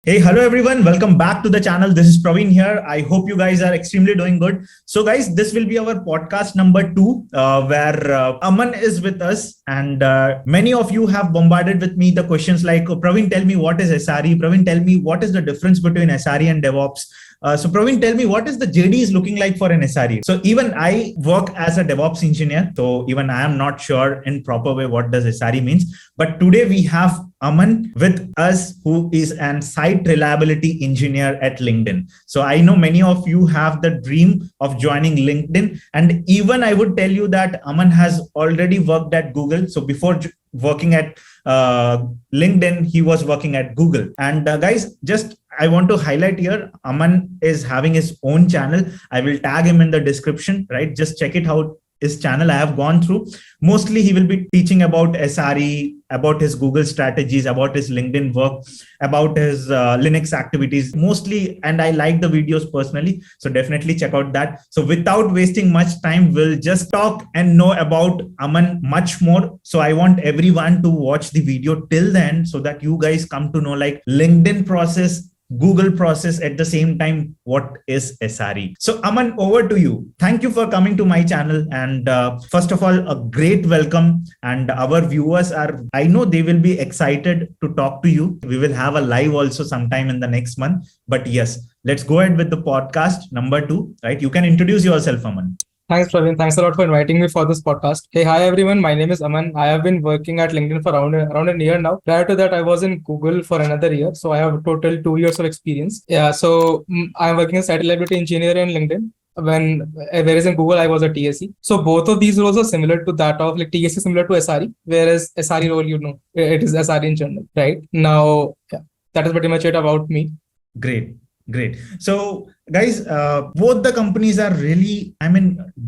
Hey, hello everyone. Welcome back to the channel. This is Praveen here. I hope you guys are extremely doing good. So guys, this will be our podcast number 2, where Aman is with us. And many of you have bombarded with me the questions like, oh, Praveen, tell me what is SRE? Praveen, tell me what is the difference between SRE and DevOps? So Praveen, tell me what is the JD is looking like for an SRE? So even I work as a DevOps engineer. So even I am not sure in proper way what does SRE means. But today we have Aman with us, who is an site reliability engineer at LinkedIn. So I know many of you have the dream of joining LinkedIn. And even I would tell you that Aman has already worked at Google. So before working at LinkedIn, he was working at Google. And guys, just I want to highlight here, Aman is having his own channel. I will tag him in the description, right? Just check it out. His channel I have gone through. Mostly he will be teaching about SRE, about his Google strategies, about his LinkedIn work, about his Linux activities mostly. And I like the videos personally. So definitely check out that. So without wasting much time, we'll just talk and know about Aman much more. So I want everyone to watch the video till the end so that you guys come to know like LinkedIn process, Google process at the same time, what is SRE. So Aman, over to you. Thank you for coming to my channel. And first of all, a great welcome. And our viewers are, I know they will be excited to talk to you. We will have a live also sometime in the next month. But yes, let's go ahead with the podcast number 2, right? You can introduce yourself, Aman. Thanks, Praveen. Thanks a lot for inviting me for this podcast. Hey, hi everyone. My name is Aman. I have been working at LinkedIn for around a year now. Prior to that, I was in Google for another year. So I have a total 2 years of experience. Yeah. So I'm working as site reliability engineer in LinkedIn. Whereas in Google, I was a TSE. So both of these roles are similar to that of like TSE similar to SRE, whereas SRE role, it is SRE in general, right? Now, yeah, that is pretty much it about me. Great. So guys, both the companies are really,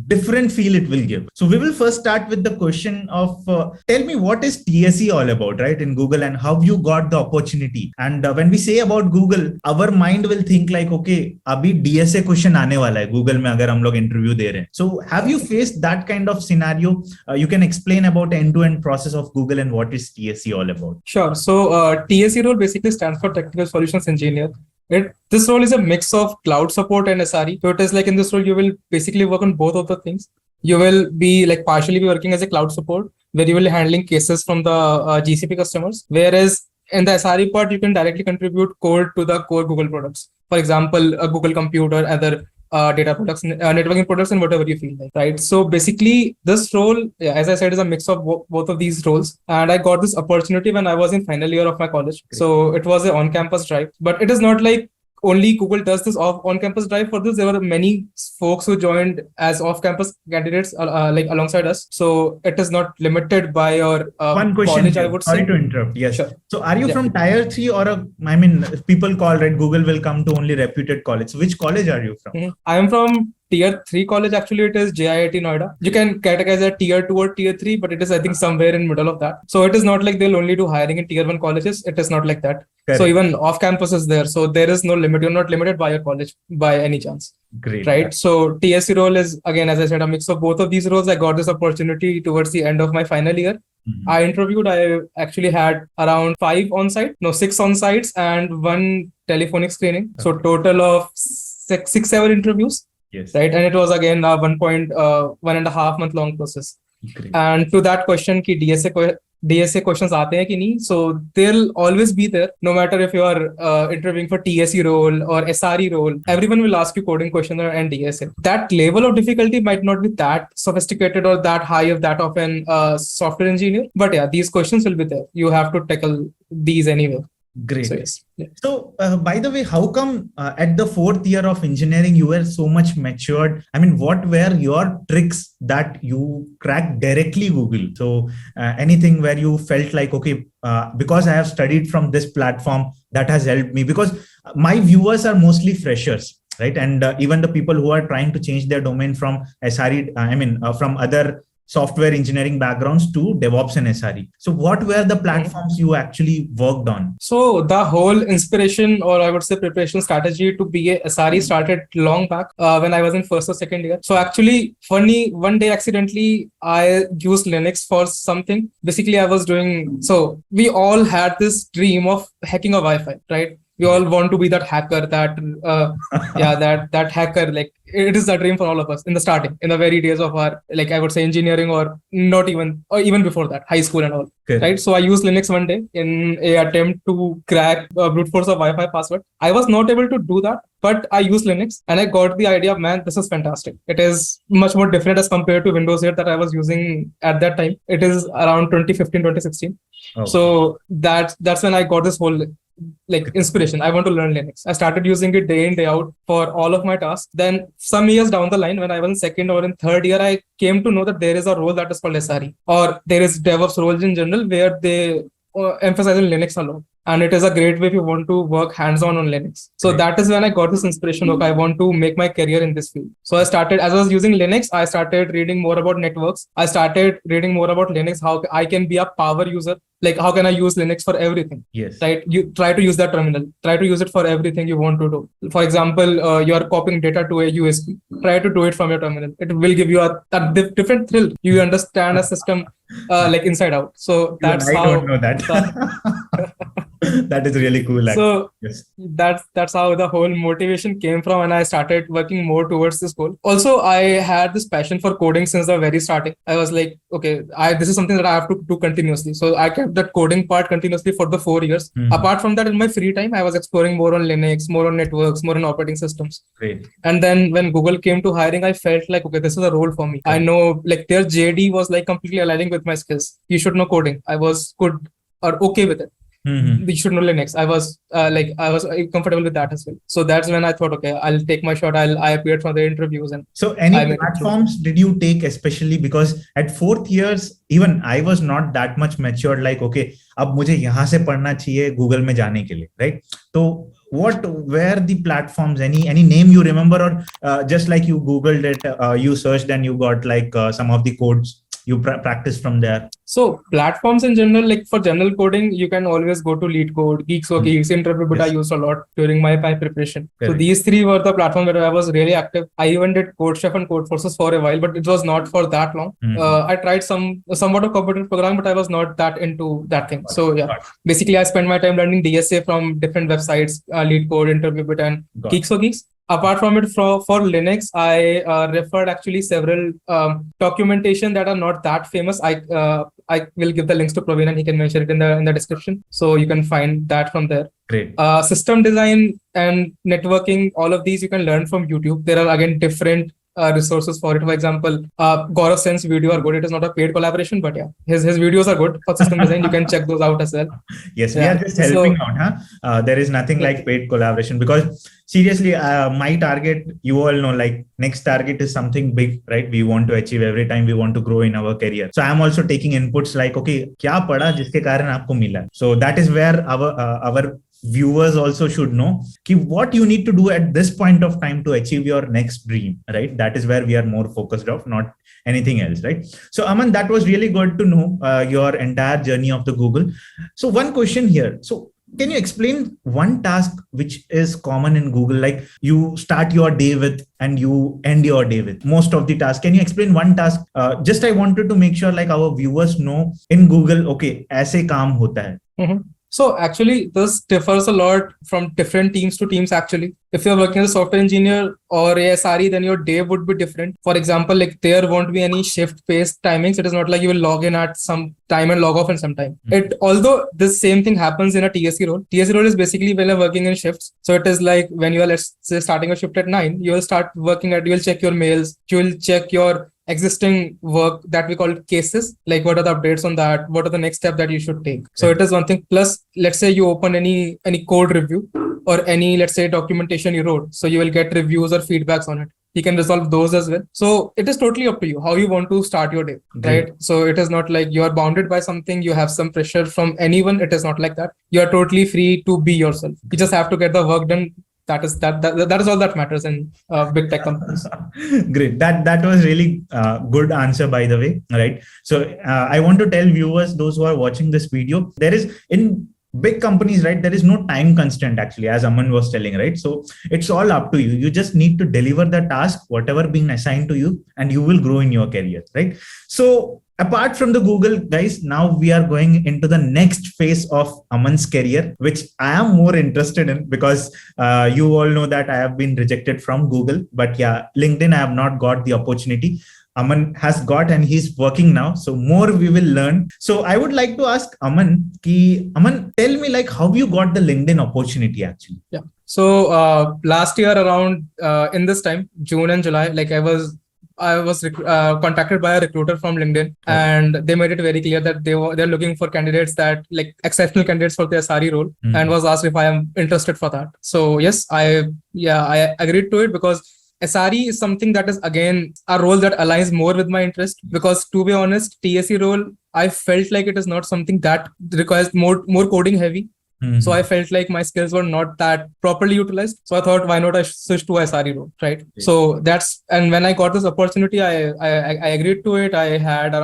different feel it will give. So we will first start with the question of, tell me what is TSE all about, right? In Google, and how you got the opportunity. And when we say about Google, our mind will think like, okay, abhi DSA question aane wala hai Google mein agar hum log interview de rahe hain. So have you faced that kind of scenario? You can explain about end-to-end process of Google and what is TSE all about? Sure. So TSE role basically stands for Technical Solutions Engineer. This role is a mix of cloud support and SRE. So it is like in this role, you will basically work on both of the things. You will be like partially be working as a cloud support, where you will be handling cases from the GCP customers. Whereas in the SRE part, you can directly contribute code to the core Google products. For example, a Google Compute or other data products, networking products, and whatever you feel like, right? So basically, this role, as I said, is a mix of both of these roles. And I got this opportunity when I was in final year of my college. So it was an on-campus drive, but it is not like only Google does this on-campus drive. For this, there were many folks who joined as off-campus candidates like alongside us. So it is not limited by your one question college, I would sorry say. to interrupt. Yes. Sure. So are you from tier 3 or people call, right, Google will come to only reputed college. So which college are you from? I am from tier 3 college. Actually, it is JIIT Noida. You can categorize it tier 2 or tier 3, but it is, I think, somewhere in middle of that. So it is not like they'll only do hiring in tier 1 colleges. It is not like that. Correct. So even off campus is there. So there is no limit. You're not limited by your college by any chance. Great. Right. So TSE role is, again, as I said, a mix of both of these roles. I got this opportunity towards the end of my final year. I interviewed. I actually had around 6 on-sites and 1 telephonic screening. Okay. So total of 6-7 interviews. Yes. Right. And it was again a 1.5 month long process. Great. And to that question, ki DSA questions aate hain ki nahi? So they'll always be there, no matter if you are interviewing for TSE role or SRE role. Everyone will ask you coding questions and DSA. That level of difficulty might not be that sophisticated or that high of that of an software engineer. But yeah, these questions will be there. You have to tackle these anyway. Great. So, yes. Yeah. So, by the way, how come at the 4th year of engineering, you were so much matured? What were your tricks that you cracked directly Google? So anything where you felt like, okay, because I have studied from this platform, that has helped me, because my viewers are mostly freshers, right? And even the people who are trying to change their domain from SRE, from other software engineering backgrounds to DevOps and SRE. So what were the platforms you actually worked on? So the whole inspiration, or I would say preparation strategy to be a SRE started long back when I was in first or second year. So actually, funny, one day accidentally, I used Linux for something. Basically, I was doing, so we all had this dream of hacking a Wi-Fi, right? We all want to be that hacker, that hacker. Like it is a dream for all of us in the starting, in the very days of our, like I would say, engineering, or not even, or even before that, high school and all. Good. Right. So I used Linux one day in a attempt to crack brute force of Wi-Fi password. I was not able to do that, but I used Linux and I got the idea of, man, this is fantastic. It is much more different as compared to Windows 8 that I was using at that time. It is around 2015, 2016. Okay. So that's when I got this whole like inspiration. I want to learn Linux. I started using it day in, day out for all of my tasks. Then some years down the line, when I was in second or in third year, I came to know that there is a role that is called SRE, or there is DevOps roles in general where they emphasize on Linux a lot. And it is a great way if you want to work hands-on on Linux. So that is when I got this inspiration. Okay, I want to make my career in this field. So I started, as I was using Linux, I started reading more about networks. I started reading more about Linux, how I can be a power user. Like, how can I use Linux for everything? Yes. Right? You try to use that terminal. Try to use it for everything you want to do. For example, you are copying data to a USB. Try to do it from your terminal. It will give you a different thrill. You understand a system like inside out. So that's how. I don't know that. That is really cool. So yes. That's how the whole motivation came from, and I started working more towards this goal. Also, I had this passion for coding since the very starting. I was like, okay, this is something that I have to do continuously. So I kept that coding part continuously for the 4 years. Mm-hmm. Apart from that, in my free time, I was exploring more on Linux, more on networks, more on operating systems. Great. And then when Google came to hiring, I felt like, okay, this is a role for me. I know, like, their JD was like completely aligning with my skills. You should know coding. I was good or okay with it. Mm-hmm. You should know Linux. I was comfortable with that as well. So that's when I thought, okay, I'll take my shot. I appeared for the interviews. And so any platforms did you take, especially because at 4th years, even I was not that much matured, like, okay, अब मुझे यहाँ से पढ़ना चाहिए Google में जाने के लिए, right? So what were the platforms? Any name you remember, or just like you Googled it, you searched and you got like some of the codes you practice from there? So platforms in general, like for general coding, you can always go to LeetCode, Geeks or Geeks, Interview, but yes. I used a lot during my preparation. Correct. So these 3 were the platforms where I was really active. I even did CodeChef and Codeforces for a while, but it was not for that long. Mm-hmm. I tried somewhat of computer programming, but I was not that into that thing. So yeah, basically I spent my time learning DSA from different websites, LeetCode, Interview, and Geeks or Geeks. Apart from it, for Linux, I referred actually several documentation that are not that famous. I will give the links to Praveen and he can mention it in the description. So you can find that from there. Great. System design and networking, all of these you can learn from YouTube. There are again different resources for it. For example, Gaurav Sen's video are good. It is not a paid collaboration, but yeah, his videos are good for system design. You can check those out as well. Yes, we are just helping out. There is nothing like paid collaboration, because seriously, my target, you all know, like next target is something big, right? We want to achieve every time we want to grow in our career. So I'm also taking inputs like, okay, क्या पढ़ा जिसके कारण आपको मिला? So that is where our viewers also should know what you need to do at this point of time to achieve your next dream, right? That is where we are more focused on, not anything else, right? So Aman, that was really good to know your entire journey of the Google. So one question here. So can you explain one task which is common in Google, like you start your day with and you end your day with most of the tasks? Can you explain one task? Just I wanted to make sure like our viewers know in Google, okay, ऐसे काम होता है. Mm-hmm. So actually, this differs a lot from different teams to teams actually. If you're working as a software engineer or a SRE, then your day would be different. For example, like there won't be any shift-based timings. It is not like you will log in at some time and log off at some time. Although this same thing happens in a TSC role. TSC role is basically when you're working in shifts. So it is like when you are, let's say, starting a shift at 9, you will start working you will check your mails, you will check your existing work that we call cases, like what are the updates on that, what are the next step that you should take. So it is one thing. Plus, let's say you open any code review or any, let's say, documentation you wrote, so you will get reviews or feedbacks on it. You can resolve those as well. So it is totally up to you how you want to start your day, right? So it is not like you are bounded by something, you have some pressure from anyone. It is not like that. You are totally free to be yourself. You just have to get the work done. That is all that matters in big tech companies. Great. That was really good answer, by the way. Right. So I want to tell viewers, those who are watching this video, there is in big companies, right? There is no time constraint actually, as Aman was telling, right? So it's all up to you. You just need to deliver the task, whatever being assigned to you, and you will grow in your career, right? So apart from the Google, guys, now we are going into the next phase of Aman's career, which I am more interested in because you all know that I have been rejected from Google. But yeah, LinkedIn, I have not got the opportunity. Aman has got and he's working now. So more we will learn. So I would like to ask Aman, Aman, tell me like how you got the LinkedIn opportunity actually. Yeah. So last year around in this time, June and July, like I was contacted by a recruiter from LinkedIn, and they made it very clear that they're looking for candidates that like exceptional candidates for the SRE role, and was asked if I am interested for that. So yes, I agreed to it because SRE is something that is again a role that aligns more with my interest, because to be honest, TSE role, I felt like it is not something that requires more coding heavy. So I felt like my skills were not that properly utilized. So I thought, why not I switch to SRE role, right? So and when I got this opportunity, I agreed to it. I had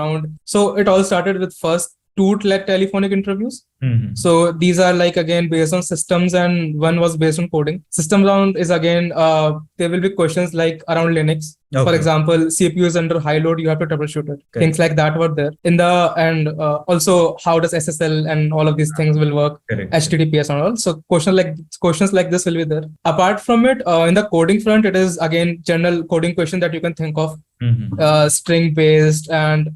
so it all started with first 2 telephonic interviews. So these are like again based on systems, and one was based on coding. System round is again there will be questions like around Linux. For example, CPU is under high load, you have to troubleshoot it. Things like that were there in and also how does SSL and all of these things will work, HTTPS and all. So questions like this will be there. Apart from it, in the coding front, it is again general coding question that you can think of, string based, and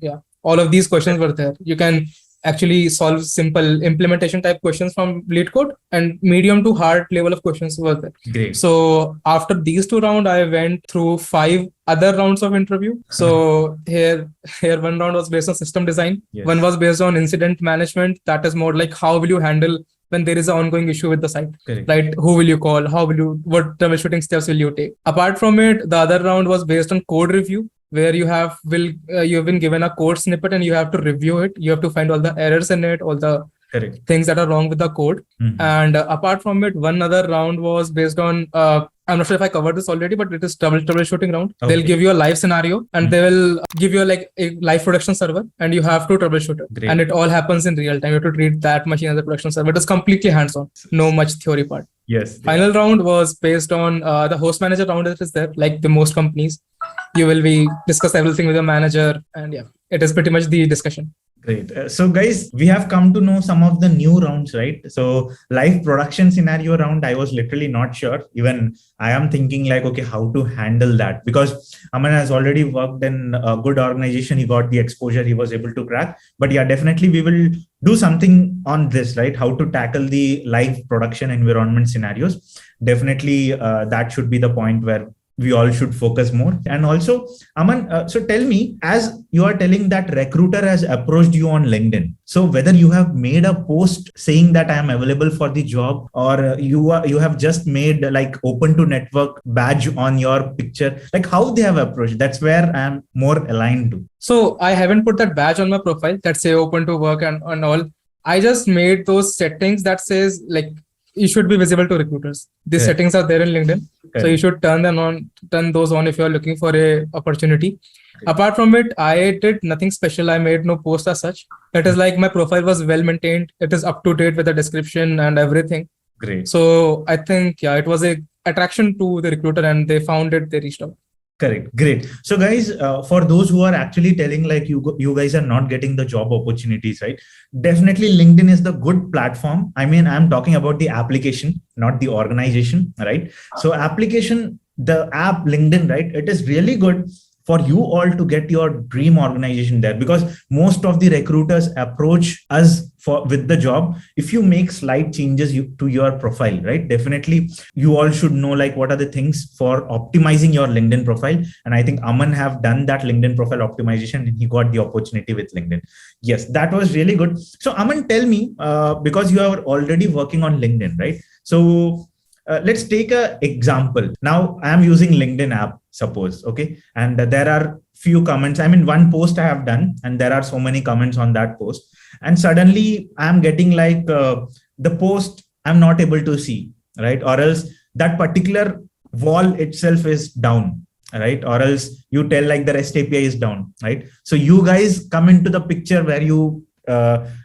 all of these questions were there. You can actually solve simple implementation type questions from lead code, and medium to hard level of questions were there. Great. So after these 2 rounds, I went through 5 other rounds of interview. So here one round was based on system design. One was based on incident management. That is more like how will you handle when there is an ongoing issue with the site, right? Who will you call? What troubleshooting steps will you take? Apart from it, the other round was based on code review, where you have been given a code snippet and you have to review it. You have to find all the errors in it, all the things that are wrong with the code. And apart from it, one other round was based on I'm not sure if I covered this already, but it is troubleshooting round. They'll give you a live scenario, and they will give you like a live production server, and you have to troubleshoot it. And it all happens in real time. You have to treat that machine as a production server. It is completely hands-on, no much theory part. Final round was based on the host manager round that is there. Like the most companies, you will be discuss everything with your manager, and it is pretty much the discussion. Great. So guys, we have come to know some of the new rounds, right? So live production scenario round, I was literally not sure. Even I am thinking like, okay, how to handle that? Because Aman has already worked in a good organization. He got the exposure he was able to crack. But definitely we will do something on this, right? How to tackle the live production environment scenarios. Definitely that should be the point where we all should focus more. And also, Aman, so tell me, as you are telling that recruiter has approached you on LinkedIn, so whether you have made a post saying that I am available for the job, or you have just made like open to network badge on your picture, like how they have approached, that's where I am more aligned to. So I haven't put that badge on my profile that say open to work and all. I just made those settings that says like, you should be visible to recruiters. These settings are there in LinkedIn. So you should turn those on if you are looking for a opportunity. Apart from it, I did nothing special. I made no post as such. It is like my profile was well maintained. It is up to date with the description and everything. Great. So I think, it was a attraction to the recruiter, and they found it, they reached out. Correct. Great. So guys, for those who are actually telling like you guys are not getting the job opportunities, right? Definitely LinkedIn is the good platform. I mean, I'm talking about the application, not the organization, right? So application, the app LinkedIn, right? It is really good for you all to get your dream organization there, because most of the recruiters approach us with the job if you make slight changes to your profile, right? Definitely you all should know like what are the things for optimizing your LinkedIn profile. And I think Aman have done that LinkedIn profile optimization, and he got the opportunity with LinkedIn. Yes, that was really good. So Aman, tell me, because you are already working on LinkedIn, right? So let's take an example. Now I am using LinkedIn app, suppose, okay? And there are few comments. I mean, one post I have done, and there are so many comments on that post. And suddenly I'm getting like the post I'm not able to see, right? Or else that particular wall itself is down, right? Or else you tell like the REST API is down, right? So you guys come into the picture where you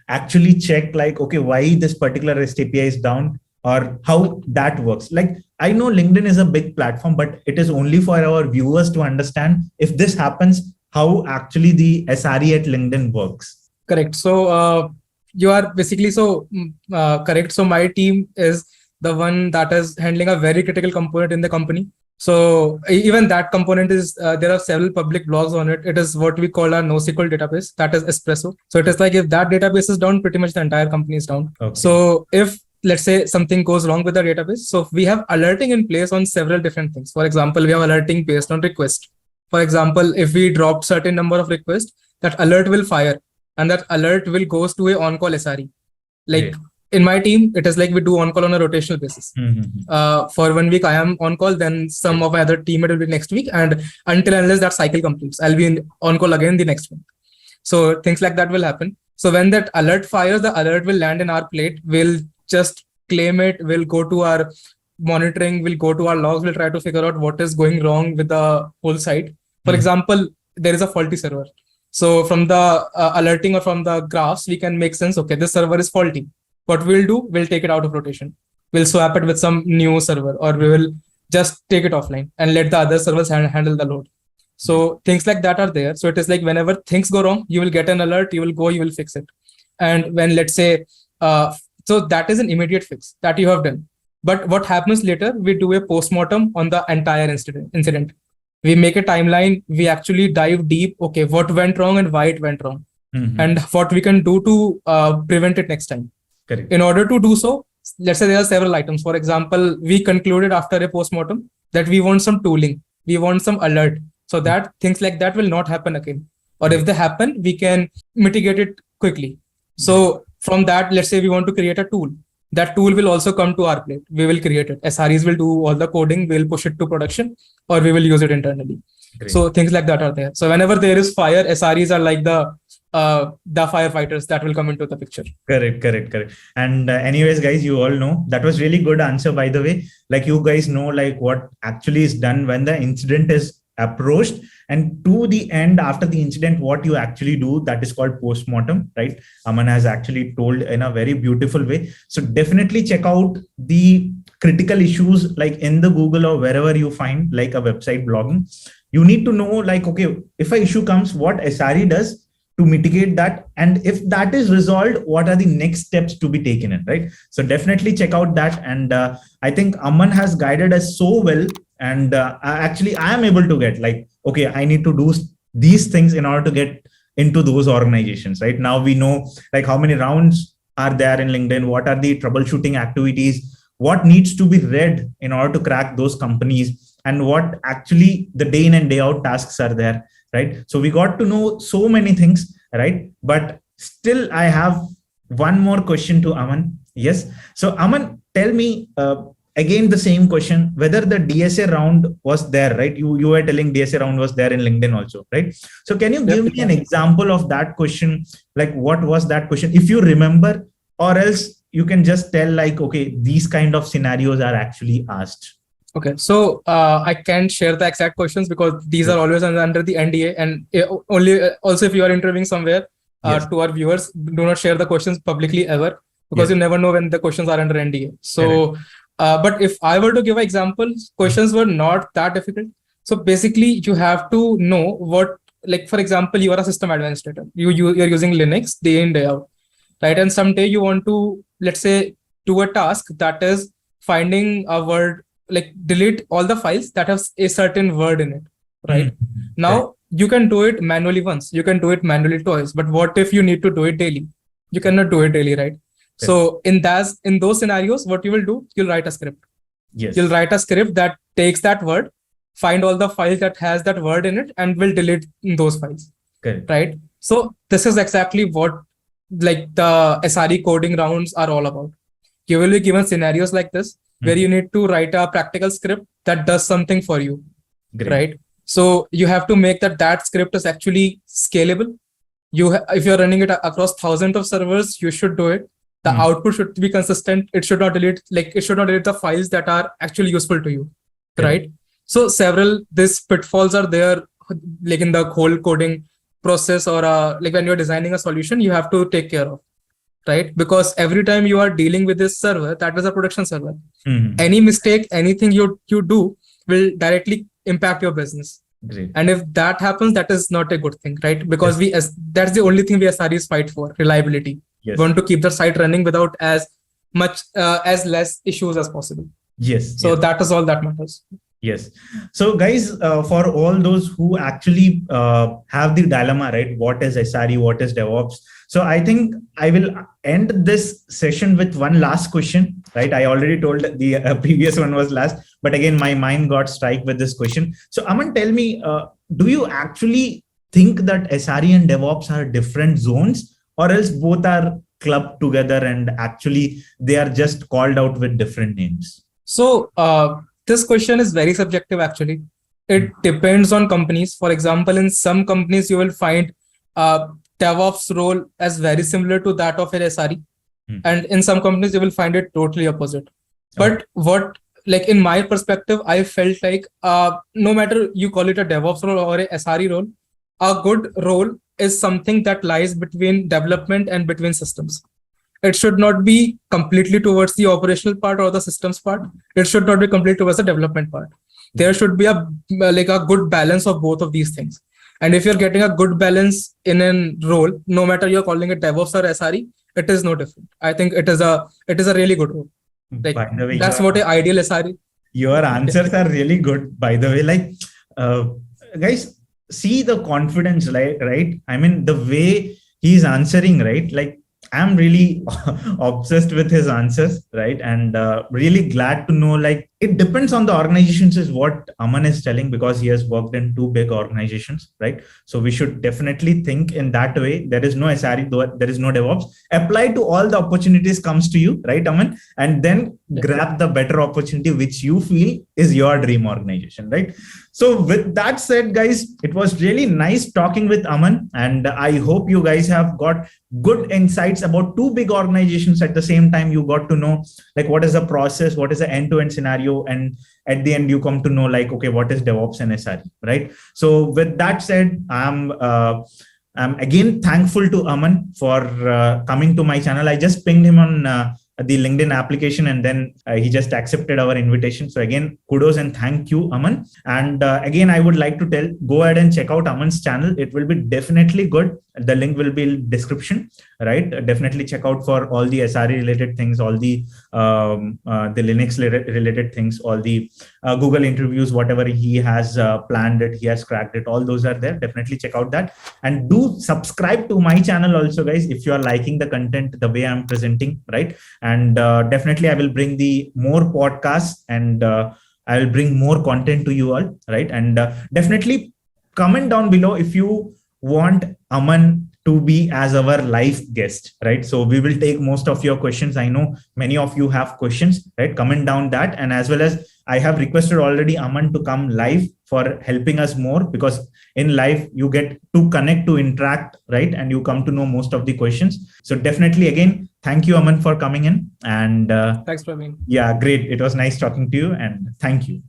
actually check like, okay, why this particular REST API is down, or how that works. Like, I know LinkedIn is a big platform, but it is only for our viewers to understand if this happens, how actually the SRE at LinkedIn works. Correct. So you are basically correct. So my team is the one that is handling a very critical component in the company. So even that component is there are several public blogs on it. It is what we call our NoSQL database, that is Espresso. So it is like if that database is down, pretty much the entire company is down. Okay. So if let's say something goes wrong with the database, so we have alerting in place on several different things. For example, we have alerting based on request. For example, if we dropped certain number of requests, that alert will fire, and that alert will goes to a on-call SRE. Like Yeah. in my team, it is like we do on-call on a rotational basis. Mm-hmm. For 1 week, I am on-call, then some of my other teammate will be next week, and unless that cycle completes, I'll be on-call again the next week. So things like that will happen. So when that alert fires, the alert will land in our plate. We'll just claim it. We'll go to our monitoring. We'll go to our logs. We'll try to figure out what is going wrong with the whole site. For example, there is a faulty server. So from the alerting or from the graphs, we can make sense. Okay, this server is faulty. What we'll do, we'll take it out of rotation. We'll swap it with some new server, or we will just take it offline and let the other servers handle the load. So things like that are there. So it is like whenever things go wrong, you will get an alert, you will go, you will fix it. And when let's say, so that is an immediate fix that you have done. But what happens later, we do a postmortem on the entire incident. We make a timeline. We actually dive deep. Okay, what went wrong and why it went wrong, and what we can do to prevent it next time. Correct. In order to do so, let's say there are several items. For example, we concluded after a postmortem that we want some tooling, we want some alert, so that things like that will not happen again. Or if they happen, we can mitigate it quickly. So from that, let's say we want to create a tool. That tool will also come to our plate. We will create it. SREs will do all the coding. We'll push it to production, or we will use it internally. Great. So things like that are there. So whenever there is fire, SREs are like the firefighters that will come into the picture. Correct. And anyways, guys, you all know that was really good answer, by the way. Like you guys know, like what actually is done when the incident is approached, and to the end after the incident, what you actually do, that is called postmortem, right? Aman has actually told in a very beautiful way. So definitely check out the critical issues, like in the Google or wherever you find like a website blogging. You need to know, like, okay, if an issue comes, what SRE does to mitigate that, and if that is resolved, what are the next steps to be taken in, right? So definitely check out that. And I think Aman has guided us so well, and actually I am able to get like, okay, I need to do these things in order to get into those organizations. Right now we know like how many rounds are there in LinkedIn, what are the troubleshooting activities, what needs to be read in order to crack those companies, and what actually the day in and day out tasks are there, right? So we got to know so many things, right? But still I have one more question to Aman. Yes. So Aman, tell me again the same question, whether the DSA round was there, right? You were telling DSA round was there in LinkedIn also, right? So can you give me an example of that question? Like what was that question, if you remember, or else you can just tell like, okay, these kind of scenarios are actually asked. Okay, so I can't share the exact questions because these are always under the NDA, and only also if you are interviewing somewhere, to our viewers, do not share the questions publicly ever, because you never know when the questions are under NDA. So, but if I were to give an example, questions were not that difficult. So basically, you have to know what, like for example, you are a system administrator. You're using Linux day in day out, right? And someday you want to, let's say, do a task that is finding a word, like delete all the files that have a certain word in it, right? Now you can do it manually once, you can do it manually twice, but what if you need to do it daily? You cannot do it daily, right? So in those scenarios, what you will do, you'll write a script. You'll write a script that takes that word, find all the files that has that word in it, and will delete those files, right? So this is exactly what like the SRE coding rounds are all about. You will be given scenarios like this, where you need to write a practical script that does something for you, right? So you have to make that script is actually scalable. If you're running it across thousands of servers, you should do it. The output should be consistent. It should not delete the files that are actually useful to you, right? So these pitfalls are there, like in the whole coding process, or like when you're designing a solution, you have to take care of. Right? Because every time you are dealing with this server, that is a production server. Any mistake, anything you do will directly impact your business. Great. And if that happens, that is not a good thing, right? Because that's the only thing we SREs fight for, reliability. Yes. We want to keep the site running without as less issues as possible. Yes. So that is all that matters. Yes. So guys, for all those who actually have the dilemma, right? What is SRE? What is DevOps? So I think I will end this session with one last question, right? I already told the previous one was last, but again, my mind got strike with this question. So Aman, tell me, do you actually think that SRE and DevOps are different zones, or else both are clubbed together and actually they are just called out with different names? So this question is very subjective, actually. It depends on companies. For example, in some companies, you will find DevOps role as very similar to that of an SRE. And in some companies, you will find it totally opposite. But in my perspective, I felt like no matter you call it a DevOps role or a SRE role, a good role is something that lies between development and between systems. It should not be completely towards the operational part or the systems part. It should not be completely towards the development part. There should be a good balance of both of these things. And if you're getting a good balance in a role, no matter you're calling it DevOps or SRE, it is no different. I think it is a really good role. Like, by the way, that's what an ideal SRE. Your answers are really good, by the way. Guys, see the confidence, right? I mean, the way he's answering, right? I'm really obsessed with his answers, right? And really glad to know, it depends on the organizations is what Aman is telling, because he has worked in 2 big organizations, right? So we should definitely think in that way. There is no SRE, there is no DevOps. Apply to all the opportunities comes to you, right, Aman? And then grab the better opportunity which you feel is your dream organization, right? So with that said, guys, it was really nice talking with Aman, and I hope you guys have got good insights about 2 big organizations. At the same time, you got to know what is the process, what is the end-to-end scenario, and at the end you come to know okay, what is DevOps and SRE, right? So with that said, I'm again thankful to Aman for coming to my channel. I just pinged him on the LinkedIn application, and then he just accepted our invitation. So again, kudos and thank you, Aman. And again, I would like to go ahead and check out Aman's channel. It will be definitely good. The link will be in description, right? Definitely check out for all the SRE related things, all the Linux related things, all the Google interviews, whatever he has planned it, he has cracked it, all those are there. Definitely check out that, and do subscribe to my channel also, guys, if you are liking the content the way I'm presenting, right? And definitely I will bring the more podcasts, and I will bring more content to you all, right? And definitely comment down below if you want Aman to be as our live guest, right? So we will take most of your questions. I know many of you have questions, right? Comment down that. And as well as I have requested already Aman to come live for helping us more, because in live you get to connect, to interact, right? And you come to know most of the questions. So definitely, again, thank you, Aman, for coming in. And thanks, Praveen. Yeah, great. It was nice talking to you, and thank you.